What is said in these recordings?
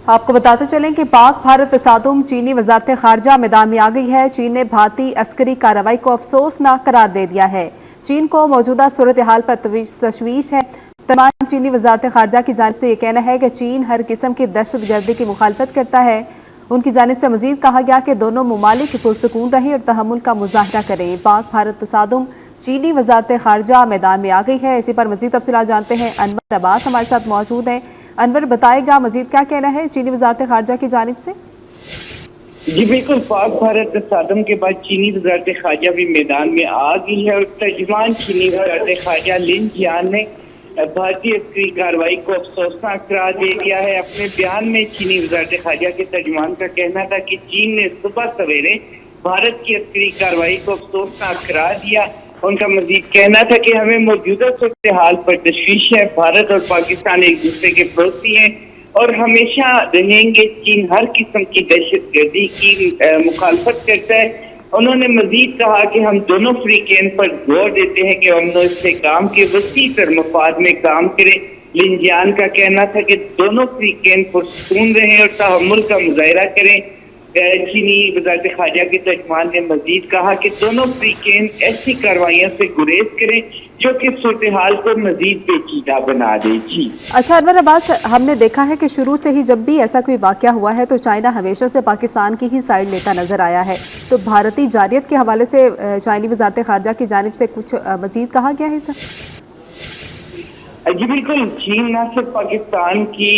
आपको बताते चलें कि पाक भारत तसादुम चीनी वजारत खारजा मैदान में आ गई है। चीन ने भारतीय अस्करी कार्रवाई को अफसोसनाक करार दे दिया है। चीन को मौजूदा सूरत हाल पर तशवीश है। तमाम चीनी वजारत खारजा की जानिब से ये कहना है कि चीन हर किस्म की दहशत गर्दी की मुखालफत करता है। उनकी जानिब से मजीद कहा गया कि दोनों ममालिक पुरसुकून रहें और तहम्मुल का मुजाहरा करें। पाक भारत तसादुम चीनी वजारत खारजा मैदान में आ गई है। इसी पर मजीद तफसीलात जानते हैं। अनवर अब्बास हमारे साथ मौजूद हैं। अनवर, बताएगा मजीद क्या कहना है चीनी वजारत खारजा की जानिब से? जी बिल्कुल, पाक भारत तसादुम के बाद चीनी वजारत खारजा भी मैदान में आ गई है और तर्जुमान चीनी वजारत खारजा लिन जियान ने भारतीय अस्करी कार्रवाई को अफसोसनाक करार दे दिया है। अपने बयान में चीनी वजारत खारजा के तर्जुमान का कहना था कि चीन ने सुबह सवेरे भारत की अस्करी कार्रवाई को अफसोसनाक करार दिया। उनका मजीद कहना था कि हमें मौजूदा सूरत हाल पर तशवीश है। भारत और पाकिस्तान एक दूसरे के पड़ोसी हैं और हमेशा रहेंगे। चीन हर किस्म की दहशत गर्दी की मुखालफत करता है। उन्होंने मजीद कहा कि हम दोनों फ्रीकेन पर जोर देते हैं कि हम इससे काम के वसी तर मफाद में काम करें। लिन जियान का कहना था कि दोनों फ्रीकेन पुरसुकून रहें और तहम्मुल का मुजाहरा करें। चीनी वजारत खारजा के तर्जुमान ने मजीद कहा कि दोनों फ्रीकेन ऐसी कार्रवाइयों से गुरेज करें जो कि सूरत हाल को मजीद पेचीदा बना दे। जी अच्छा अनवर अब्बास, हमने देखा है कि शुरू से ही जब भी ऐसा कोई वाकया हुआ है तो चाइना हमेशा से पाकिस्तान की ही साइड लेता नजर आया है। तो भारतीय जारियत के हवाले से चाइनी वजारत खारजा की जानिब से कुछ मजीद कहा गया है सर? जी बिल्कुल, चीन न सिर्फ पाकिस्तान की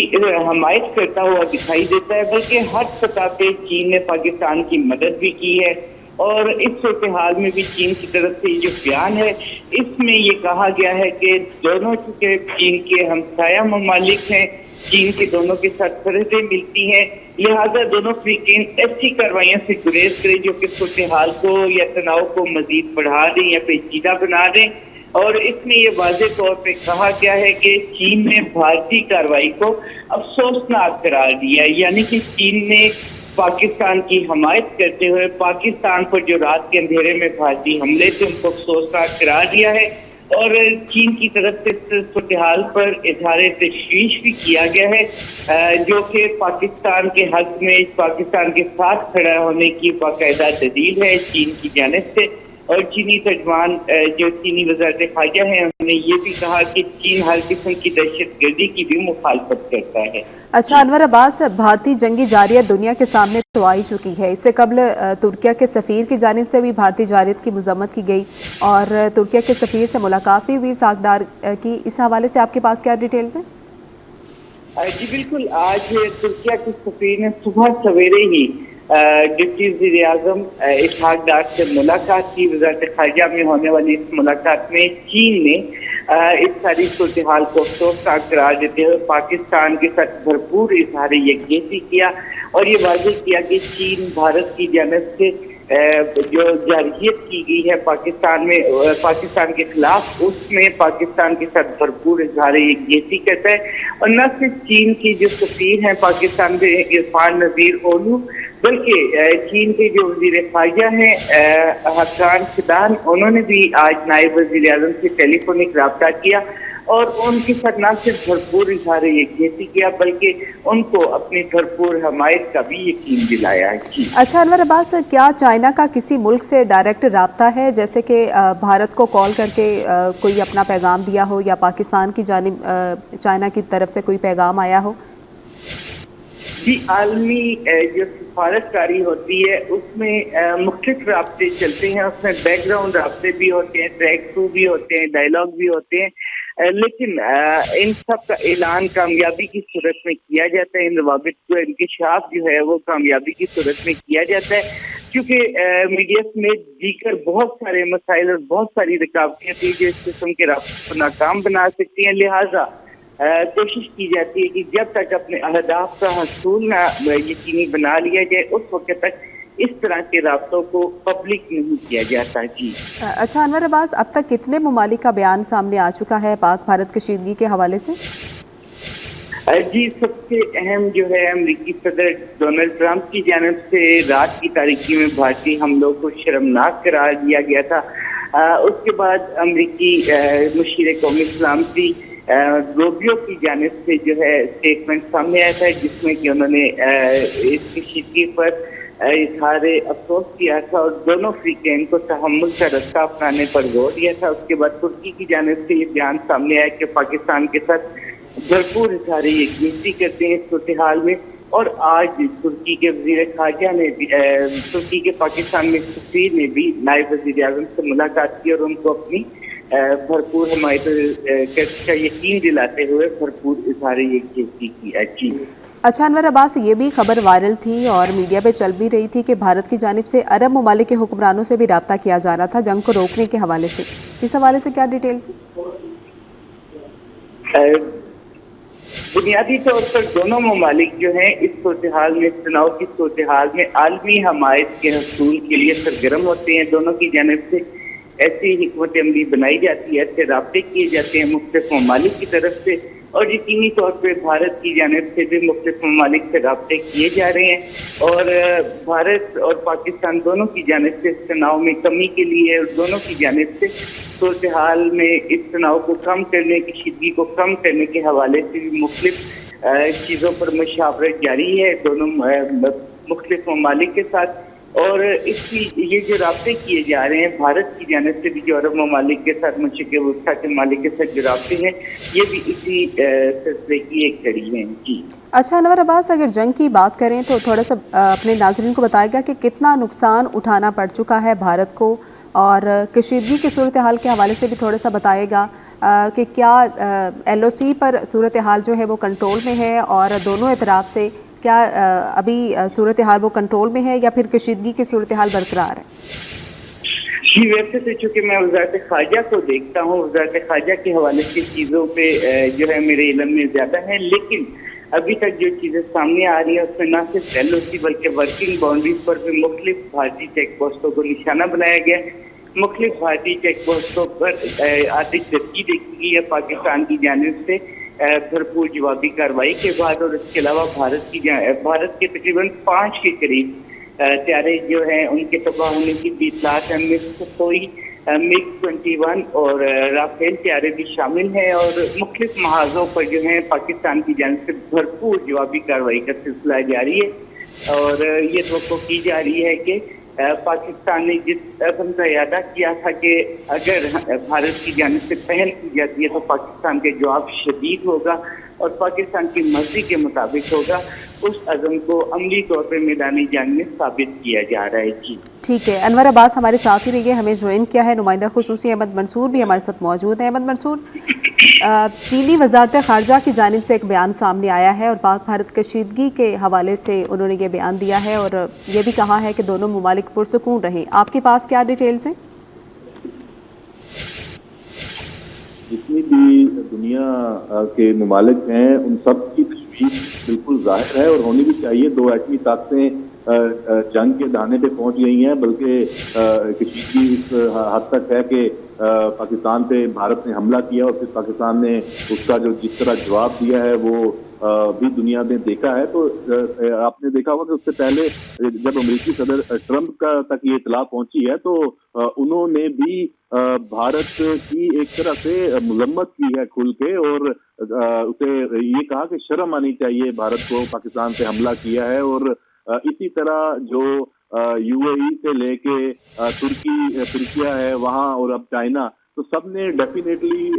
हमायत करता हुआ दिखाई देता है बल्कि हर सतह पे चीन ने पाकिस्तान की मदद भी की है। और इस सूरत हाल में भी चीन की तरफ से जो बयान है इसमें ये कहा गया है कि दोनों चूंकि चीन के हमसाया ममालिक हैं, चीन के दोनों के साथ सरहदें मिलती हैं, लिहाजा दोनों फ्रीकेन ऐसी कार्रवाइयों से गुरेज करें जो कि सूरत हाल को या तनाव को मजीद बढ़ा दें या पेचीदा बना दें। और इसमें ये वाज़ेह तौर पे कहा गया है कि चीन ने भारतीय कार्रवाई को अफसोसनाक करार दिया है। यानी कि चीन ने पाकिस्तान की हमायत करते हुए पाकिस्तान पर जो रात के अंधेरे में भारतीय हमले थे उनको अफसोसनाक करार दिया है। और चीन की तरफ से सूरत हाल पर इजहार तशवीश भी किया गया है जो कि पाकिस्तान के हक में पाकिस्तान के साथ खड़ा होने की बाकायदा दलील है चीन की जानिब से। और चीनी तर्जुमान जो चीनी वजारत खारजा है उन्होंने ये भी कहा कि चीन हर किस्म की दहशत गर्दी की भी मुखालफत करता है। अच्छा अनवर अब्बास, भारतीय जंगी जारियत दुनिया के सामने तो आ ही चुकी है। इससे कबल तुर्किया के सफ़ीर की जानिब से भी भारतीय जारियत की मजम्मत की गई और तुर्किया के सफ़ीर से मुलाकात भी हुई सागदार की। इस हवाले से आपके पास क्या डिटेल्स हैं? जी बिल्कुल, आज तुर्किया के सफ़ीर ने सुबह सवेरे ही डिप्टी वज़ीर आज़म इसहाक डार से मुलाकात की। वज़ारत खारजा में होने वाली इस मुलाकात में चीन ने इस सारी सूरत हाल को अफसोसनाक करार देते हुए पाकिस्तान के साथ भरपूर इजहार यकजहती किया और ये वाज़ेह किया कि चीन भारत की जानिब से जो जारहियत की गई है पाकिस्तान में पाकिस्तान के खिलाफ उसमें पाकिस्तान के साथ भरपूर इजहार यकजहती करता है। और न सिर्फ चीन की जो सफ़ीर हैं पाकिस्तान में इरफान नज़ीर ओलू बल्कि चीन के जो वज़ीर खारजा हैं हक्कान फिदान उन्होंने भी आज नायब वज़ीर आज़म से टेलीफोनिक रब्ता किया और उनके साथ न सिर्फ भरपूर इजहार यकजहती किया बल्कि उनको अपनी भरपूर हमायत का भी यकीन दिलाया है। अच्छा अनवर अब्बास, क्या चाइना का किसी मुल्क से डायरेक्ट रब्ता है, जैसे कि भारत को कॉल करके कोई अपना पैगाम दिया हो या पाकिस्तान की जानिब चाइना की तरफ से कोई पैगाम आया हो? जी, आलमी जो सिफारतकारी होती है उसमें मुख्तलिफ राब्ते चलते हैं। उसमें बैकग्राउंड राब्ते भी होते हैं, ट्रैक थ्रू भी होते हैं, डायलॉग भी होते हैं, लेकिन इन सब का ऐलान कामयाबी की सूरत में किया जाता है। इन रवाबित को इंकशाफ जो है वो कामयाबी की सूरत में किया जाता है क्योंकि मीडिया में दीगर बहुत सारे मसाइल और बहुत सारी रुकावटें थी जो इस किस्म के राब्ते को नाकाम बना सकती हैं। लिहाजा कोशिश की जाती है कि जब तक अपने अहदाफ का हसूल ना यकीनी बना लिया जाए उस वक्त तक इस तरह के राब्तों को पब्लिक नहीं किया जाता। जी अच्छा अनवर अब्बास, अब तक कितने ममालिक का बयान सामने आ चुका है पाक भारत कशीदगी के हवाले से? जी, सबसे अहम जो है अमेरिकी सदर डोनाल्ड ट्रंप की जानिब से रात की तारीकी में भारतीय हमलों को शर्मनाक करार दिया गया था। उसके बाद अमेरिकी मुशीर कौमी सलामती روبیو کی جانب سے جو ہے اسٹیٹمنٹ سامنے آیا تھا جس میں کہ انہوں نے اس کشیدگی پر اظہار افسوس کیا تھا اور دونوں فریقین کو تحمل کا رستہ اپنانے پر زور دیا تھا. اس کے بعد ترکی کی جانب سے یہ بیان سامنے آیا کہ پاکستان کے ساتھ بھرپور اظہار یکجہتی کرتے ہیں اس صورتحال میں. اور آج ترکی کے وزیر خارجہ نے بھی ترکی کے پاکستان میں سفیر نے بھی نائب وزیر اعظم سے ملاقات کی اور ان کو اپنی بھرپور حمایت کا یقین دلاتے ہوئے بھرپور اظہار یکجہتی کی. اچھا انور عباس، یہ بھی خبر وائرل تھی اور میڈیا پہ چل بھی رہی تھی کہ بھارت کی جانب سے عرب ممالک کے حکمرانوں سے بھی رابطہ کیا جا رہا تھا جنگ کو روکنے کے حوالے سے. اس حوالے سے کیا ڈیٹیلز ہیں؟ بنیادی طور پر دونوں ممالک جو ہیں اس صورتحال میں، اس تناؤ کی صورتحال میں عالمی حمایت کے حصول کے لیے سرگرم ہوتے ہیں. دونوں کی جانب سے ایسی حکمت عملی بنائی جاتی ہے، ایسے رابطے کیے جاتے ہیں مختلف ممالک کی طرف سے، اور یقینی طور پہ بھارت کی جانب سے بھی مختلف ممالک سے رابطے کیے جا رہے ہیں. اور بھارت اور پاکستان دونوں کی جانب سے اس تناؤ میں کمی کے لیے اور دونوں کی جانب سے صورتحال میں اس تناؤ کو کم کرنے، کشیدگی کو کم کرنے کے حوالے سے بھی مختلف چیزوں پر مشاورت جاری ہے دونوں مختلف ممالک کے ساتھ. اور اس کی یہ جو رابطے کیے جا رہے ہیں بھارت کی جانب سے بھی جو عرب ممالک کے ساتھ، مشرق وسطیٰ کے ممالک کے ساتھ جو رابطے ہیں، یہ بھی اسی سلسلے کی ایک کڑی ہیں. جی اچھا انور عباس، اگر جنگ کی بات کریں تو تھوڑا سا اپنے ناظرین کو بتائے گا کہ کتنا نقصان اٹھانا پڑ چکا ہے بھارت کو، اور کشیدگی کی صورتحال کے حوالے سے بھی تھوڑا سا بتائے گا کہ کیا ایل او سی پر صورتحال جو ہے وہ کنٹرول میں ہے، اور دونوں اطراف سے کیا ابھی صورتحال وہ کنٹرول میں ہے یا پھر کشیدگی کی صورتحال برقرار ہے؟ جی ویسے تو چونکہ میں وزارت خارجہ کو دیکھتا ہوں، وزارت خارجہ کے حوالے سے چیزوں پہ جو ہے میرے علم میں زیادہ ہے، لیکن ابھی تک جو چیزیں سامنے آ رہی ہیں اس میں نہ صرف ایل او سی بلکہ ورکنگ باؤنڈریز پر بھی مختلف بھارتی چیک پوسٹوں کو نشانہ بنایا گیا. مختلف بھارتی چیک پوسٹوں پر آتش زدگی دیکھی گئی ہے پاکستان کی جانب سے بھرپور جوابی کارروائی کے بعد. اور اس کے علاوہ بھارت کے تقریباً 5 کے قریب طیارے جو ہیں ان کے تباہ ہونے کی بھی اطلاعات ہیں. میں کوئی MiG 21 اور رافیل طیارے بھی شامل ہیں، اور مختلف محاذوں پر جو ہیں پاکستان کی جانب سے بھرپور جوابی کارروائی کا سلسلہ جاری ہے. اور یہ توقع کی جا رہی ہے کہ پاکستان نے جس عزم کا اعادہ کیا تھا کہ اگر بھارت کی جانب سے پہل کی جاتی ہے تو پاکستان کے جواب شدید ہوگا اور پاکستان کی مرضی کے مطابق ہوگا، اس عزم کو عملی طور پر میدانی جنگ میں ثابت کیا جا رہا ہے. جی ٹھیک ہے، انور عباس ہمارے ساتھ ہی رہیے، ہمیں جوائن کیا ہے نمائندہ خصوصی احمد منصور بھی ہمارے ساتھ موجود ہیں. احمد منصور، چینی وزارت خارجہ کی جانب سے ایک بیان سامنے آیا ہے اور پاک بھارت کشیدگی کے حوالے سے انہوں نے یہ بیان دیا ہے اور یہ بھی کہا ہے کہ دونوں ممالک پرسکون رہیں. آپ کے پاس کیا ڈیٹیلز ہیں؟ جتنی بھی دنیا کے ممالک ہیں ان سب کی تشویش بالکل ظاہر ہے اور ہونی بھی چاہیے. 2 ایٹمی طاقتیں جنگ کے دہانے پہ پہنچ گئی ہیں، بلکہ کشیدگی اس حد تک ہے کہ پاکستان پہ بھارت نے حملہ کیا اور پھر پاکستان نے اس کا جو جس طرح جواب دیا ہے وہ بھی دنیا نے دیکھا ہے. تو آپ نے دیکھا ہوگا کہ اس سے پہلے جب امریکی صدر ٹرمپ کا تک یہ اطلاع پہنچی ہے تو انہوں نے بھی بھارت کی ایک طرح سے مذمت کی ہے کھل کے، اور اسے یہ کہا کہ شرم آنی چاہیے بھارت کو پاکستان پہ حملہ کیا ہے. اور اسی طرح جو UAE سے لے کے ترکیہ ہے وہاں اور اب چائنا، تو سب نے ڈیفینیٹلی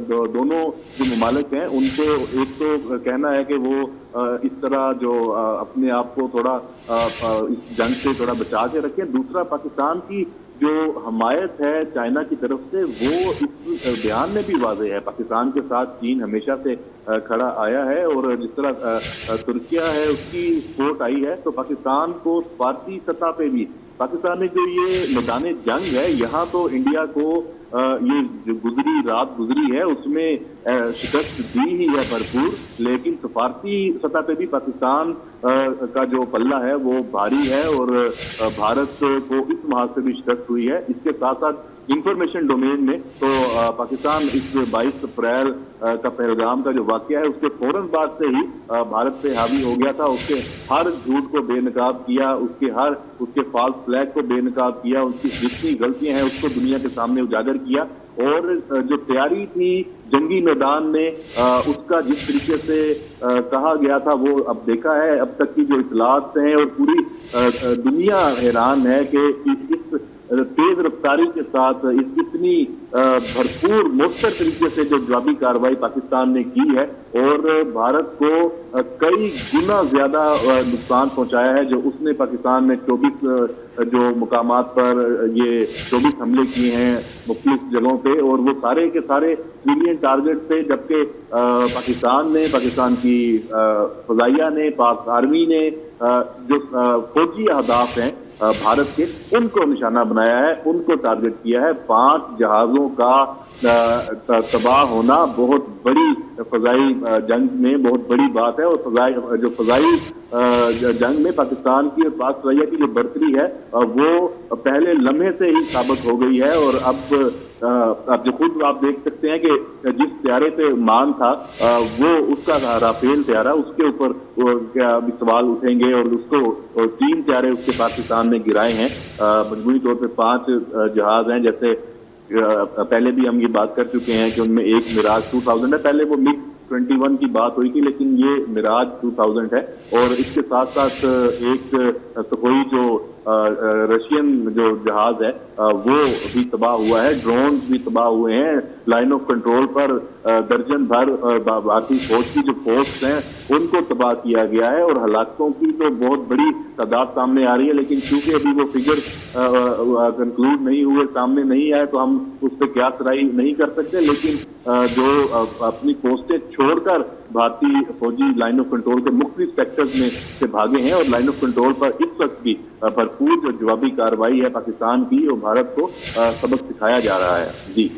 دونوں جو ممالک ہیں ان کو ایک تو کہنا ہے کہ وہ اس طرح جو اپنے آپ کو تھوڑا اس جنگ سے تھوڑا بچا کے رکھیں. دوسرا پاکستان کی جو حمایت ہے چائنا کی طرف سے وہ اس بیان میں بھی واضح ہے. پاکستان کے ساتھ چین ہمیشہ سے کھڑا آیا ہے، اور جس طرح ترکیہ ہے اس کی سپورٹ آئی ہے، تو پاکستان کو سفارتی سطح پہ بھی پاکستان میں جو یہ میدان جنگ ہے یہاں تو انڈیا کو یہ جو رات گزری ہے اس میں شکست دی ہی ہے بھرپور، لیکن سفارتی سطح پہ بھی پاکستان کا جو پلہ ہے وہ بھاری ہے اور بھارت کو اس محاذ سے بھی شکست ہوئی ہے. اس کے ساتھ ساتھ इंफॉर्मेशन डोमेन में। तो पाकिस्तान इस 22 अप्रैल का पहलगाम का जो वाकया है उसके फौरन बाद से ही भारत पे हावी हो गया था। उसके हर झूठ को बेनकाब किया, उसके फॉल्स फ्लैग को बेनकाब किया, उसकी जितनी गलतियां हैं उसको दुनिया के सामने उजागर किया। और जो तैयारी थी जंगी मैदान में उसका जिस तरीके से कहा गया था वो अब देखा है। अब तक की जो इतलात हैं और पूरी दुनिया हैरान है कि इस तेज रफ्तारी के साथ इतनी भरपूर मौसर तरीके से जो जवाबी कार्रवाई पाकिस्तान ने की है और भारत को कई गुना ज्यादा नुकसान पहुंचाया है। जो उसने पाकिस्तान में 24 जो मुकामात पर ये 24 हमले किए हैं मुख्तलिफ जगहों पे, और वो सारे के सारे सिविलियन टारगेट थे, जबकि पाकिस्तान की फजाइया ने, पाक आर्मी ने जो फौजी अहदाफ हैं भारत के उनको निशाना बनाया है, उनको टारगेट किया है। 5 जहाजों का तबाह होना बहुत बड़ी फजाई जंग में बहुत बड़ी बात है। और फजाई जंग में पाकिस्तान की और पाक फजाइया की जो बर्तरी है वो पहले लम्हे से ही साबित हो गई है। और अब जो खुद आप देख सकते हैं कि जिस त्यारे पे मान था वो उसका राफेल त्यारा, उसके ऊपर क्या भी सवाल उठेंगे। और उसको 3 त्यारे उसके पाकिस्तान ने गिराए हैं। मजमूरी तौर पे 5 जहाज हैं। जैसे पहले भी हम ये बात कर चुके हैं कि उनमें एक मिराज 2000 है, पहले वो मिग 21 की बात हुई थी, लेकिन ये मिराज 2000 है। और इसके साथ साथ एक सुखोई जो रशियन जो जहाज है वो भी तबाह हुआ है, ड्रोन भी तबाह हुए हैं। लाइन ऑफ कंट्रोल पर दर्जन भर भारतीय फौज की जो फोर्स हैं उनको तबाह किया गया है। और हलाकों की तो बहुत बड़ी तादाद सामने आ रही है, लेकिन क्योंकि अभी वो फिगर कंक्लूड नहीं हुए, सामने नहीं आए, तो हम उस पर क्या सराई नहीं कर सकते। लेकिन जो अपनी पोस्टें छोड़कर भारतीय फौजी लाइन ऑफ कंट्रोल के मुख्तलिफ सेक्टर्स में से भागे हैं। और लाइन ऑफ कंट्रोल पर इस वक्त भी भरपूर जो जवाबी कार्रवाई है पाकिस्तान की, और भारत को सबक सिखाया जा रहा है। जी।